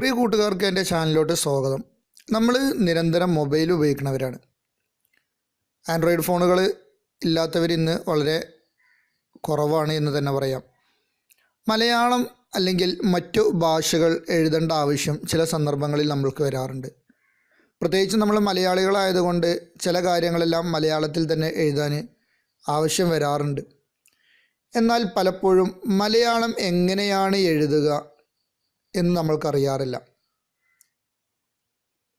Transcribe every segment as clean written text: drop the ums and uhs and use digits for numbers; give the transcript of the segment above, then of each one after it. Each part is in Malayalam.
പ്രിയ കൂട്ടുകാർക്ക് എൻ്റെ ചാനലിലോട്ട് സ്വാഗതം. നമ്മൾ നിരന്തരം മൊബൈൽ ഉപയോഗിക്കുന്നവരാണ്. ആൻഡ്രോയിഡ് ഫോണുകൾ ഇല്ലാത്തവരിന്ന് വളരെ കുറവാണ് എന്ന് തന്നെ പറയാം. മലയാളം അല്ലെങ്കിൽ മറ്റു ഭാഷകൾ എഴുതേണ്ട ആവശ്യം ചില സന്ദർഭങ്ങളിൽ നമ്മൾക്ക് വരാറുണ്ട്. പ്രത്യേകിച്ച് നമ്മൾ മലയാളികളായതുകൊണ്ട് ചില കാര്യങ്ങളെല്ലാം മലയാളത്തിൽ തന്നെ എഴുതാൻ ആവശ്യം വരാറുണ്ട്. എന്നാൽ പലപ്പോഴും മലയാളം എങ്ങനെയാണ് എഴുതുക എന്ന് നമ്മൾക്കറിയാറില്ല.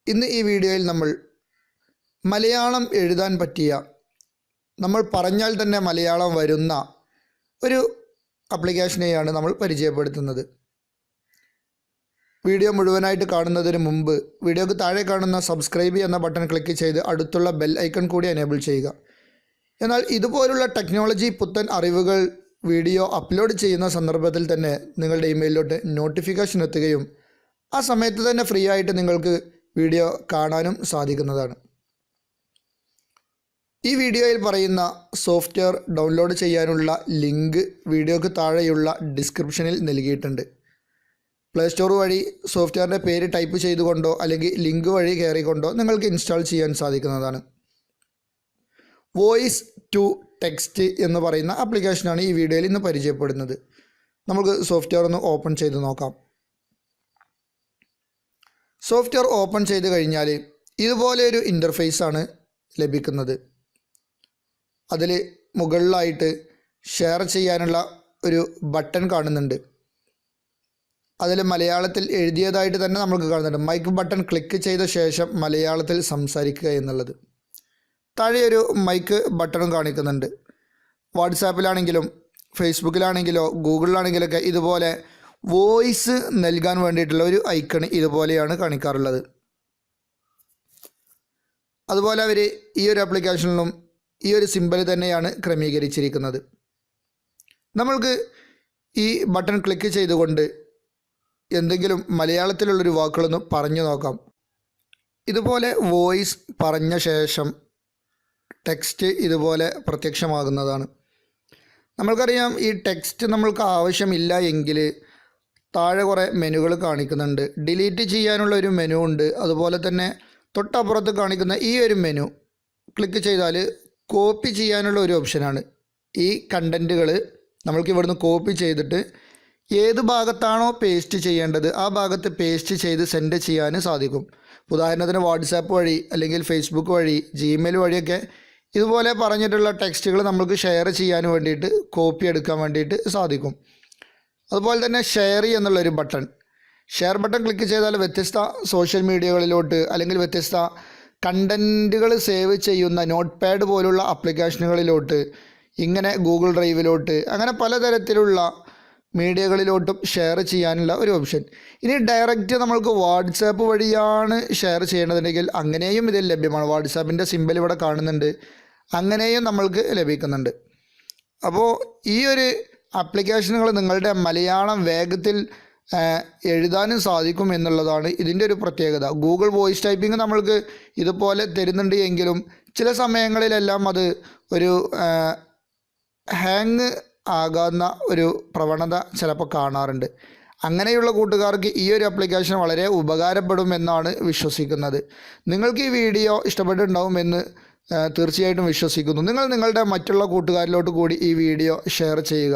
ഇന്ന് ഈ വീഡിയോയിൽ നമ്മൾ മലയാളം എഴുതാൻ പറ്റിയ, നമ്മൾ പറഞ്ഞാൽ തന്നെ മലയാളം വരുന്ന ഒരു ആപ്ലിക്കേഷനെയാണ് നമ്മൾ പരിചയപ്പെടുത്തുന്നത്. വീഡിയോ മുഴുവനായിട്ട് കാണുന്നതിന് മുമ്പ് വീഡിയോക്ക് താഴെ കാണുന്ന സബ്സ്ക്രൈബ് എന്ന ബട്ടൺ ക്ലിക്ക് ചെയ്ത് അടുത്തുള്ള ബെൽ ഐക്കൺ കൂടി എനേബിൾ ചെയ്യുക. എന്നാൽ ഇതുപോലുള്ള ടെക്നോളജി പുത്തൻ അറിവുകൾ വീഡിയോ അപ്ലോഡ് ചെയ്യുന്ന സന്ദർഭത്തിൽ തന്നെ നിങ്ങളുടെ ഇമെയിലിലോട്ട് നോട്ടിഫിക്കേഷൻ എത്തുകയും ആ സമയത്ത് തന്നെ ഫ്രീ ആയിട്ട് നിങ്ങൾക്ക് വീഡിയോ കാണാനും സാധിക്കുന്നതാണ്. ഈ വീഡിയോയിൽ പറയുന്ന സോഫ്റ്റ്വെയർ ഡൗൺലോഡ് ചെയ്യാനുള്ള ലിങ്ക് വീഡിയോക്ക് താഴെയുള്ള ഡിസ്ക്രിപ്ഷനിൽ നൽകിയിട്ടുണ്ട്. പ്ലേ സ്റ്റോർ വഴി സോഫ്റ്റ്വെയറിൻ്റെ പേര് ടൈപ്പ് ചെയ്തുകൊണ്ടോ അല്ലെങ്കിൽ ലിങ്ക് വഴി കയറിക്കൊണ്ടോ നിങ്ങൾക്ക് ഇൻസ്റ്റാൾ ചെയ്യാൻ സാധിക്കുന്നതാണ്. വോയിസ് ടു ടെക്സ്റ്റ് എന്ന് പറയുന്ന ആപ്ലിക്കേഷനാണ് ഈ വീഡിയോയിൽ ഇന്ന് പരിചയപ്പെടുന്നത്. നമുക്ക് സോഫ്റ്റ്വെയർ ഒന്ന് ഓപ്പൺ ചെയ്ത് നോക്കാം. സോഫ്റ്റ്വെയർ ഓപ്പൺ ചെയ്ത് കഴിഞ്ഞാൽ ഇതുപോലെ ഒരു ഇൻ്റർഫേസാണ് ലഭിക്കുന്നത്. അതിൽ മുകളിലായിട്ട് ഷെയർ ചെയ്യാനുള്ള ഒരു ബട്ടൺ കാണുന്നുണ്ട്. അതിൽ മലയാളത്തിൽ എഴുതിയതായിട്ട് തന്നെ നമുക്ക് കാണുന്നുണ്ട്. മൈക്ക് ബട്ടൺ ക്ലിക്ക് ചെയ്ത ശേഷം മലയാളത്തിൽ സംസാരിക്കുക എന്നുള്ളത്. താഴെ ഒരു മൈക്ക് ബട്ടണും കാണിക്കുന്നുണ്ട്. വാട്സാപ്പിലാണെങ്കിലും ഫേസ്ബുക്കിലാണെങ്കിലോ ഗൂഗിളിലാണെങ്കിലൊക്കെ ഇതുപോലെ വോയിസ് നൽകാൻ വേണ്ടിയിട്ടുള്ള ഒരു ഐക്കൺ ഇതുപോലെയാണ് കാണിക്കാറുള്ളത്. അതുപോലെ അവർ ഈ ഒരു ആപ്ലിക്കേഷനിലും ഈ ഒരു സിമ്പൽ തന്നെയാണ് ക്രമീകരിച്ചിരിക്കുന്നത്. നമ്മൾക്ക് ഈ ബട്ടൺ ക്ലിക്ക് ചെയ്തുകൊണ്ട് എന്തെങ്കിലും മലയാളത്തിലുള്ളൊരു വാക്കുകളൊന്ന് പറഞ്ഞു നോക്കാം. ഇതുപോലെ വോയിസ് പറഞ്ഞ ശേഷം ടെക്സ്റ്റ് ഇതുപോലെ പ്രത്യക്ഷമാകുന്നതാണ്. നമ്മൾക്കറിയാം, ഈ ടെക്സ്റ്റ് നമ്മൾക്ക് ആവശ്യമില്ല എങ്കിൽ താഴെ കുറേ മെനുകൾ കാണിക്കുന്നുണ്ട്. ഡിലീറ്റ് ചെയ്യാനുള്ള ഒരു മെനു ഉണ്ട്. അതുപോലെ തന്നെ തൊട്ടപ്പുറത്ത് കാണിക്കുന്ന ഈ ഒരു മെനു ക്ലിക്ക് ചെയ്താൽ കോപ്പി ചെയ്യാനുള്ള ഒരു ഓപ്ഷനാണ്. ഈ കണ്ടൻറ്റുകൾ നമ്മൾക്ക് ഇവിടുന്ന് കോപ്പി ചെയ്തിട്ട് ഏത് ഭാഗത്താണോ പേസ്റ്റ് ചെയ്യേണ്ടത് ആ ഭാഗത്ത് പേസ്റ്റ് ചെയ്ത് സെൻഡ് ചെയ്യാൻ സാധിക്കും. ഉദാഹരണത്തിന് വാട്സാപ്പ് വഴി അല്ലെങ്കിൽ ഫേസ്ബുക്ക് വഴി ജിമെയിൽ വഴിയൊക്കെ ഇതുപോലെ പറഞ്ഞിട്ടുള്ള ടെക്സ്റ്റുകൾ നമുക്ക് ഷെയർ ചെയ്യാൻ വേണ്ടിയിട്ട് കോപ്പി എടുക്കാൻ വേണ്ടിയിട്ട് സാധിക്കും. അതുപോലെ തന്നെ ഷെയർ എന്നുള്ളൊരു ബട്ടൺ, ഷെയർ ബട്ടൺ ക്ലിക്ക് ചെയ്താൽ വ്യത്യസ്ത സോഷ്യൽ മീഡിയകളിലോട്ട് അല്ലെങ്കിൽ വ്യത്യസ്ത കണ്ടൻറ്റുകൾ സേവ് ചെയ്യുന്ന നോട്ട് പാഡ് പോലുള്ള ആപ്ലിക്കേഷനുകളിലോട്ട്, ഇങ്ങനെ ഗൂഗിൾ ഡ്രൈവിലോട്ട്, അങ്ങനെ പലതരത്തിലുള്ള മീഡിയകളിലോട്ടും ഷെയർ ചെയ്യാനുള്ള ഒരു ഓപ്ഷൻ. ഇനി ഡയറക്റ്റ് നമ്മൾക്ക് വാട്സാപ്പ് വഴിയാണ് ഷെയർ ചെയ്യേണ്ടതുണ്ടെങ്കിൽ അങ്ങനെയും ഇതിൽ ലഭ്യമാണ്. വാട്സാപ്പിൻ്റെ സിമ്പൽ ഇവിടെ കാണുന്നുണ്ട്, അങ്ങനെയും നമ്മൾക്ക് ലഭിക്കുന്നുണ്ട്. അപ്പോൾ ഈ ഒരു ആപ്ലിക്കേഷനുകൾ നിങ്ങളുടെ മലയാളം വേഗത്തിൽ എഴുതാനും സാധിക്കും എന്നുള്ളതാണ് ഇതിൻ്റെ ഒരു പ്രത്യേകത. ഗൂഗിൾ വോയിസ് ടൈപ്പിംഗ് നമ്മൾക്ക് ഇതുപോലെ തരുന്നുണ്ട് എങ്കിലും ചില സമയങ്ങളിലെല്ലാം അത് ഒരു ഹാങ് ആകാവുന്ന ഒരു പ്രവണത ചിലപ്പോൾ കാണാറുണ്ട്. അങ്ങനെയുള്ള കൂട്ടുകാർക്ക് ഈ ഒരു ആപ്ലിക്കേഷൻ വളരെ ഉപകാരപ്പെടുമെന്നാണ് വിശ്വസിക്കുന്നത്. നിങ്ങൾക്ക് ഈ വീഡിയോ ഇഷ്ടപ്പെട്ടിട്ടുണ്ടാവുമെന്ന് തീർച്ചയായിട്ടും വിശ്വസിക്കുന്നു. നിങ്ങൾ നിങ്ങളുടെ മറ്റുള്ള കൂട്ടുകാരിലോട്ട് കൂടി ഈ വീഡിയോ ഷെയർ ചെയ്യുക.